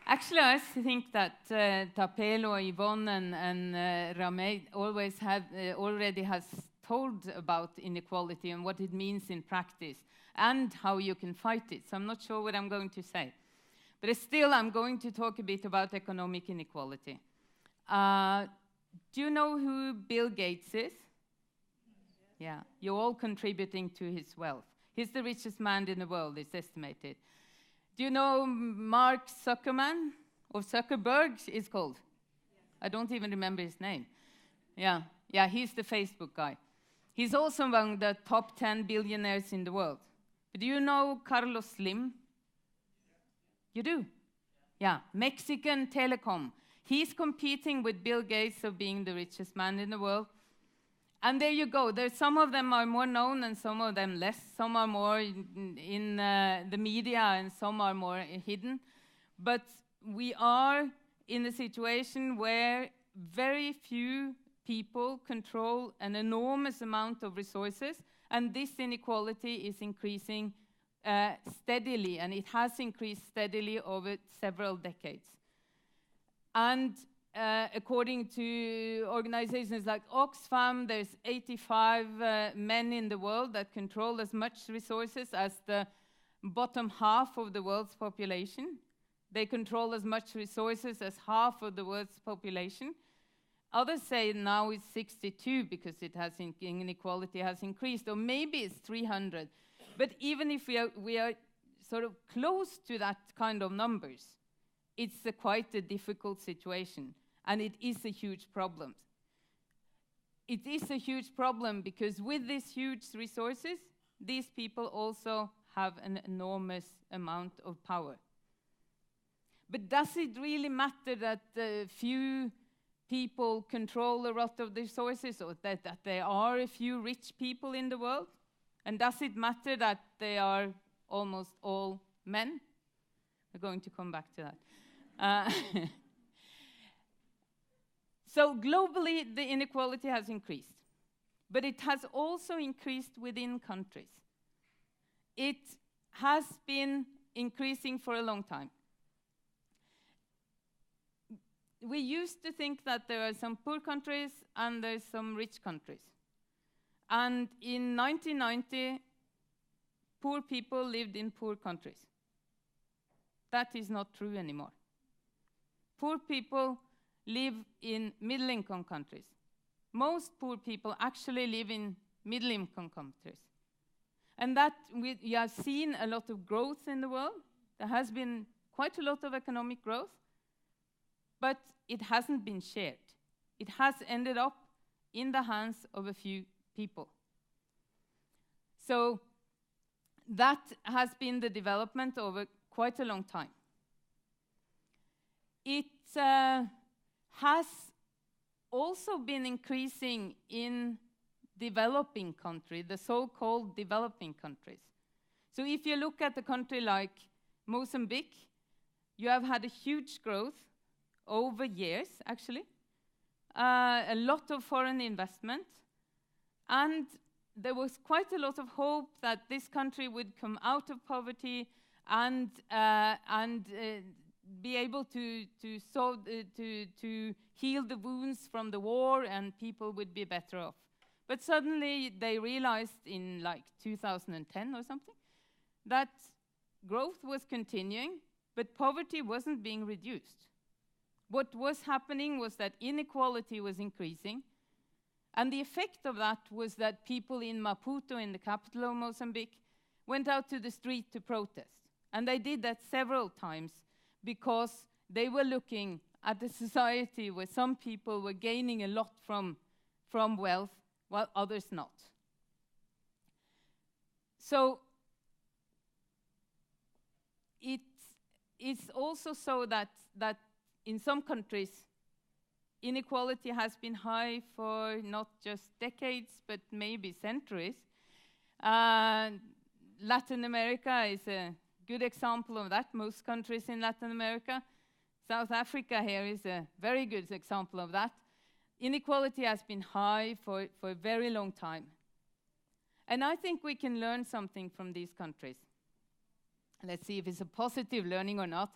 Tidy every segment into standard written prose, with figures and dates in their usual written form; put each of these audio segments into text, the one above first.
Actually, I think that Tapelo, Yvonne, and Ramey already has told about inequality and what it means in practice and how you can fight it. So I'm not sure what I'm going to say. But still, I'm going to talk a bit about economic inequality. Do you know who Bill Gates is? Yeah, you're all contributing to his wealth. He's the richest man in the world, it's estimated. Do you know Mark Zuckerman, or Zuckerberg is called? I don't even remember his name. Yeah, he's the Facebook guy. He's also among the top 10 billionaires in the world. But do you know Carlos Slim? You do? Yeah, Mexican telecom. He's competing with Bill Gates of being the richest man in the world. And there you go. Some of them are more known and some of them less. Some are more in the media and some are more hidden. But we are in a situation where very few people control an enormous amount of resources, and this inequality is increasing steadily, and it has increased steadily over several decades. And according to organizations like Oxfam, there's 85 men in the world that control as much resources as the bottom half of the world's population. They control as much resources as half of the world's population. Others say now it's 62 because inequality has increased, or maybe it's 300. But even if we are sort of close to that kind of numbers, it's quite a difficult situation, and it is a huge problem. It is a huge problem because with these huge resources, these people also have an enormous amount of power. But does it really matter that few people control a lot of the resources, or that there are a few rich people in the world? And does it matter that they are almost all men? We're going to come back to that. So globally, the inequality has increased, but it has also increased within countries. It has been increasing for a long time. We used to think that there are some poor countries and there's some rich countries. And in 1990, poor people lived in poor countries. That is not true anymore. Poor people live in middle-income countries. Most poor people actually live in middle-income countries. And that we have seen a lot of growth in the world. There has been quite a lot of economic growth, but it hasn't been shared. It has ended up in the hands of a few people. So that has been the development over quite a long time. It has also been increasing in developing countries, the so-called developing countries. So if you look at a country like Mozambique, you have had a huge growth over years, actually. A lot of foreign investment. And there was quite a lot of hope that this country would come out of poverty and be able to heal the wounds from the war, and people would be better off. But suddenly they realized in like 2010 or something that growth was continuing, but poverty wasn't being reduced. What was happening was that inequality was increasing, and the effect of that was that people in Maputo, in the capital of Mozambique, went out to the street to protest. And they did that several times because they were looking at a society where some people were gaining a lot from wealth, while others not. So it's also so that in some countries, inequality has been high for not just decades, but maybe centuries. Latin America is a good example of that. Most countries in Latin America. South Africa here is a very good example of that. Inequality has been high for a very long time. And I think we can learn something from these countries. Let's see if it's a positive learning or not.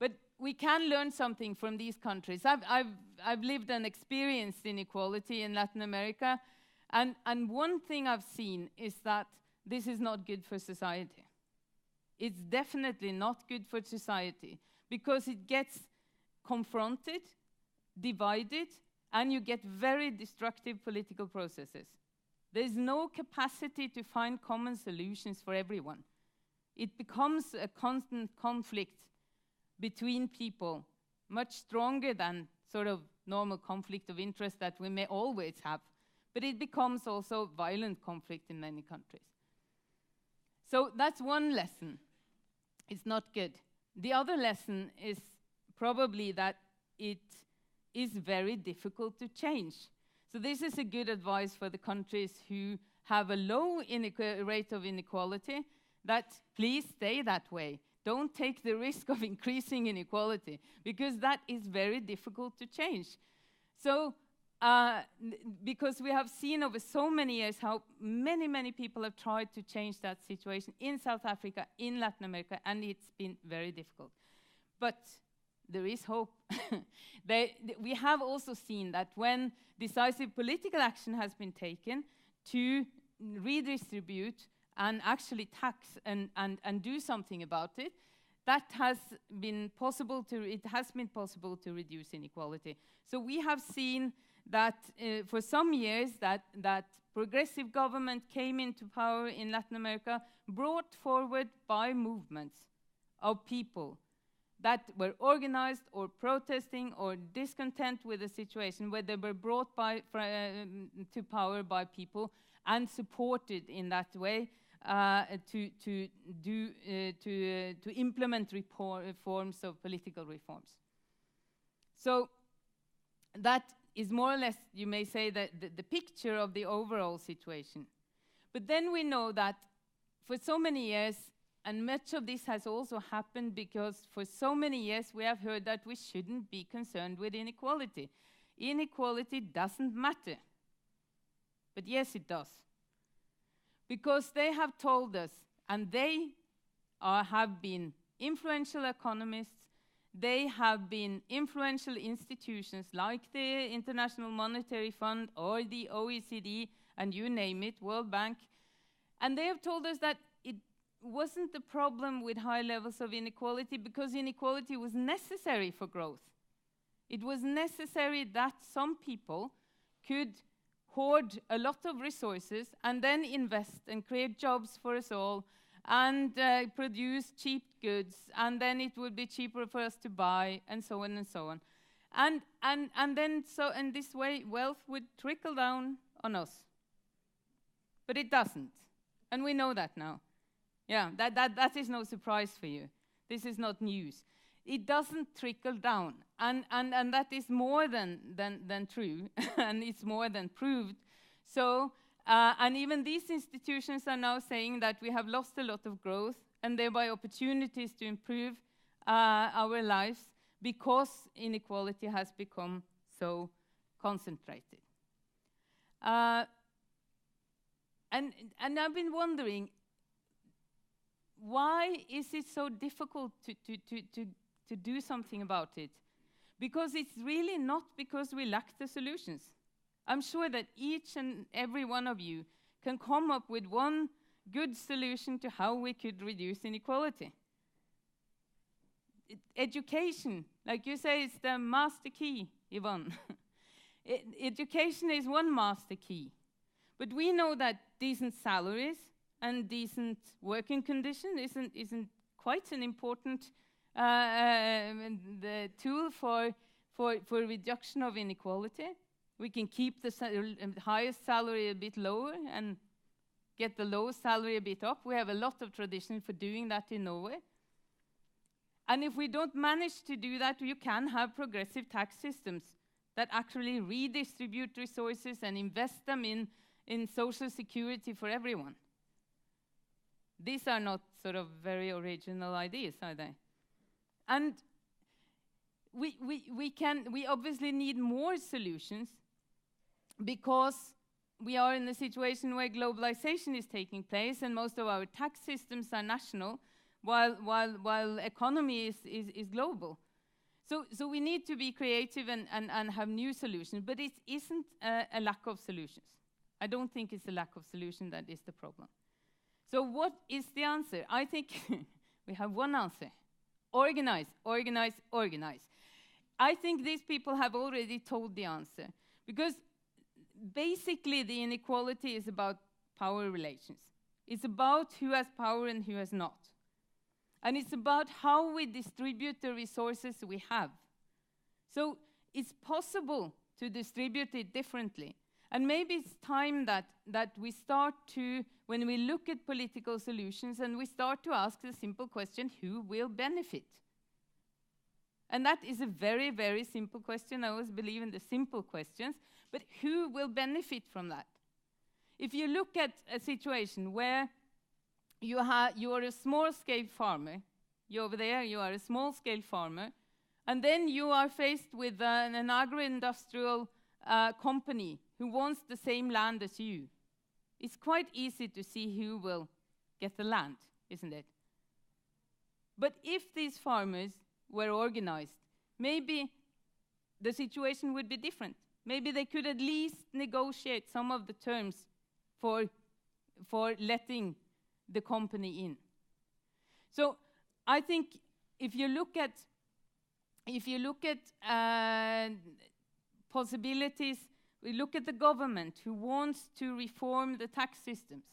But we can learn something from these countries. I've lived and experienced inequality in Latin America, and one thing I've seen is that this is not good for society. It's definitely not good for society, because it gets confronted, divided, and you get very destructive political processes. There's no capacity to find common solutions for everyone. It becomes a constant conflict between people, much stronger than sort of normal conflict of interest that we may always have. But it becomes also violent conflict in many countries. So that's one lesson. It's not good. The other lesson is probably that it is very difficult to change. So this is a good advice for the countries who have a low rate of inequality, that please stay that way. Don't take the risk of increasing inequality, because that is very difficult to change. So, because we have seen over so many years how many people have tried to change that situation in South Africa, in Latin America, and it's been very difficult. But there is hope. We have also seen that when decisive political action has been taken to redistribute and actually tax and do something about it, that has been possible to reduce inequality. So we have seen that for some years that progressive government came into power in Latin America, brought forward by movements of people that were organized or protesting or discontent with the situation, where they were brought to power by people and supported in that way to implement reforms of political reforms. So that is more or less, you may say, that the picture of the overall situation. But then we know that for so many years, and much of this has also happened because for so many years we have heard that we shouldn't be concerned with inequality. Inequality doesn't matter. But yes, it does. Because they have told us, and they have been influential economists, they have been influential institutions like the International Monetary Fund or the OECD, and you name it, World Bank, and they have told us that it wasn't the problem with high levels of inequality, because inequality was necessary for growth. It was necessary that some people could hoard a lot of resources and then invest and create jobs for us all and produce cheap goods, and then it would be cheaper for us to buy, and so on and so on. And then in this way wealth would trickle down on us. But it doesn't. And we know that now. Yeah, that is no surprise for you. This is not news. It doesn't trickle down, and that is more than true, and it's more than proved. So, and even these institutions are now saying that we have lost a lot of growth, and thereby opportunities to improve our lives, because inequality has become so concentrated. And I've been wondering, why is it so difficult to do something about it? Because it's really not because we lack the solutions. I'm sure that each and every one of you can come up with one good solution to how we could reduce inequality. Education, like you say, is the master key, Yvonne. Education is one master key. But we know that decent salaries and decent working conditions isn't quite an important the tool for reduction of inequality. We can keep the highest salary a bit lower and get the lowest salary a bit up. We have a lot of tradition for doing that in Norway. And if we don't manage to do that, you can have progressive tax systems that actually redistribute resources and invest them in social security for everyone. These are not sort of very original ideas, are they? And we obviously need more solutions, because we are in a situation where globalization is taking place and most of our tax systems are national. while economy is global. So we need to be creative and have new solutions, but it isn't a lack of solutions. I don't think it's a lack of solution that is the problem. So what is the answer? I think we have one answer. Organize, organize, organize. I think these people have already told the answer, because basically the inequality is about power relations. It's about who has power and who has not. And it's about how we distribute the resources we have. So it's possible to distribute it differently. And maybe it's time that we start to, when we look at political solutions, and we start to ask the simple question, who will benefit? And that is a very, very simple question. I always believe in the simple questions. But who will benefit from that? If you look at a situation where you are a small-scale farmer, you're over there, you are a small-scale farmer, and then you are faced with an agro-industrial company who wants the same land as you. It's quite easy to see who will get the land, isn't it? But if these farmers were organized, maybe the situation would be different. Maybe they could at least negotiate some of the terms for letting the company in. So I think if you look at possibilities, we look at the government who wants to reform the tax systems.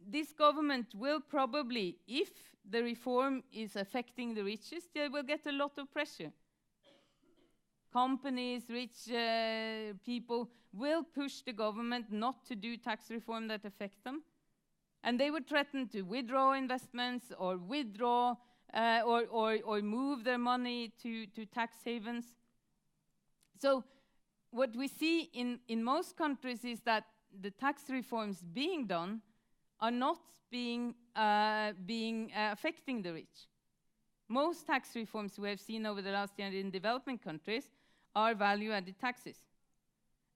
This government will probably, if the reform is affecting the richest, they will get a lot of pressure. Companies, rich people will push the government not to do tax reform that affect them. And they would threaten to withdraw investments or withdraw or move their money to tax havens. So what we see in most countries is that the tax reforms being done are not affecting the rich. Most tax reforms we have seen over the last year in developing countries are value-added taxes.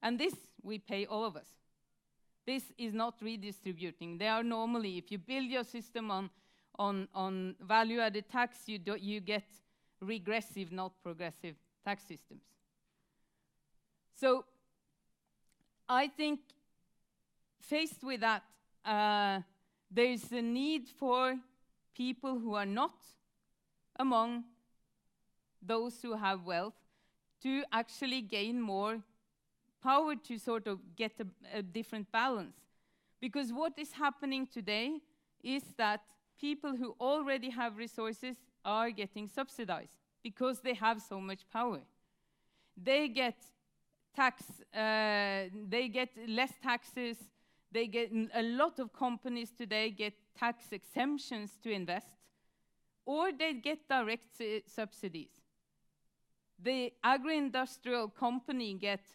And this we pay all of us. This is not redistributing. They are normally, if you build your system on value-added tax, you get regressive, not progressive tax systems. So I think faced with that, there is a need for people who are not among those who have wealth to actually gain more power to sort of get a different balance. Because what is happening today is that people who already have resources are getting subsidized because they have so much power. They get less taxes. They get a lot of companies today get tax exemptions to invest, or they get direct subsidies. The agro-industrial company gets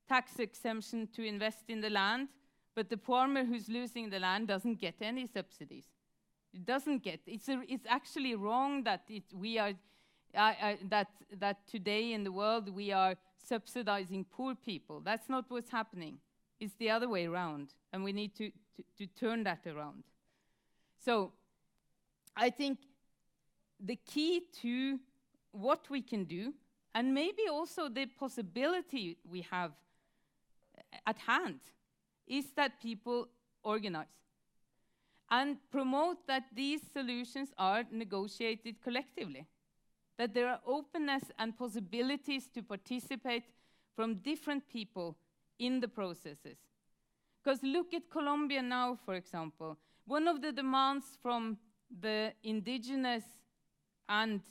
tax exemption to invest in the land, but the farmer who's losing the land doesn't get any subsidies. It doesn't get. It's actually wrong that that today in the world we are subsidizing poor people. That's not what's happening. It's the other way around, and we need to turn that around. So I think the key to what we can do, and maybe also the possibility we have at hand, is that people organize and promote that these solutions are negotiated collectively, that there are openness and possibilities to participate from different people in the processes. Because look at Colombia now, for example. One of the demands from the indigenous and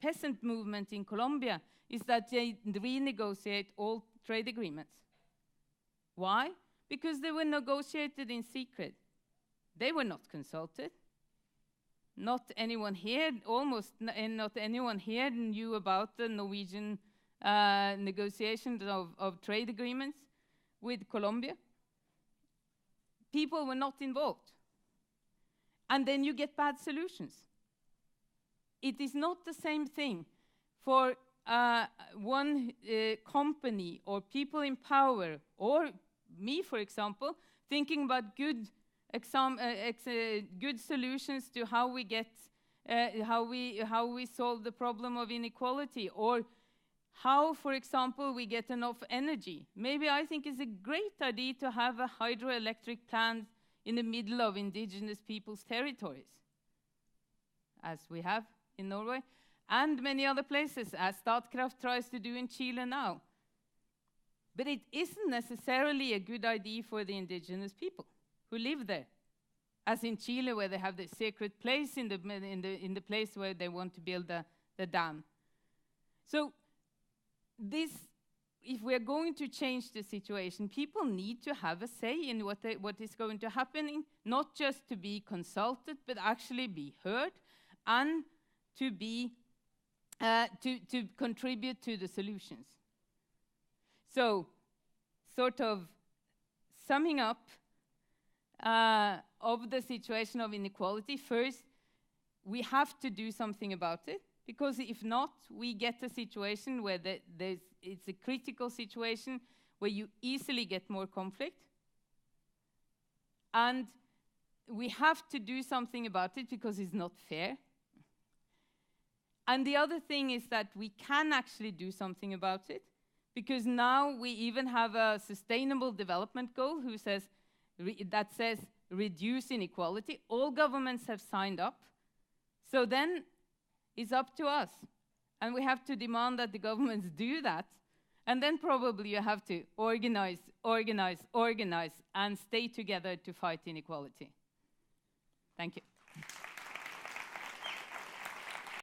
peasant movement in Colombia is that they renegotiate all trade agreements. Why? Because they were negotiated in secret. They were not consulted. Not anyone here, not anyone here knew about the Norwegian negotiations of trade agreements with Colombia. People were not involved. And then you get bad solutions. It is not the same thing for one company or people in power, or me, for example, thinking about good good solutions to how we get how we solve the problem of inequality, or how, for example, we get enough energy. Maybe I think it's a great idea to have a hydroelectric plant in the middle of indigenous people's territories, as we have in Norway, and many other places, as Statkraft tries to do in Chile now. But it isn't necessarily a good idea for the indigenous people who live there, as in Chile, where they have the sacred place in the place where they want to build the dam. So this, if we're going to change the situation, people need to have a say in what is going to happen, not just to be consulted, but actually be heard and to be to contribute to the solutions. So, sort of summing up of the situation of inequality, first, we have to do something about it, because if not, we get a situation where it's a critical situation where you easily get more conflict. And we have to do something about it because it's not fair. And the other thing is that we can actually do something about it, because now we even have a sustainable development goal that says reduce inequality. All governments have signed up. So then it's up to us. And we have to demand that the governments do that. And then probably you have to organize, and stay together to fight inequality. Thank you.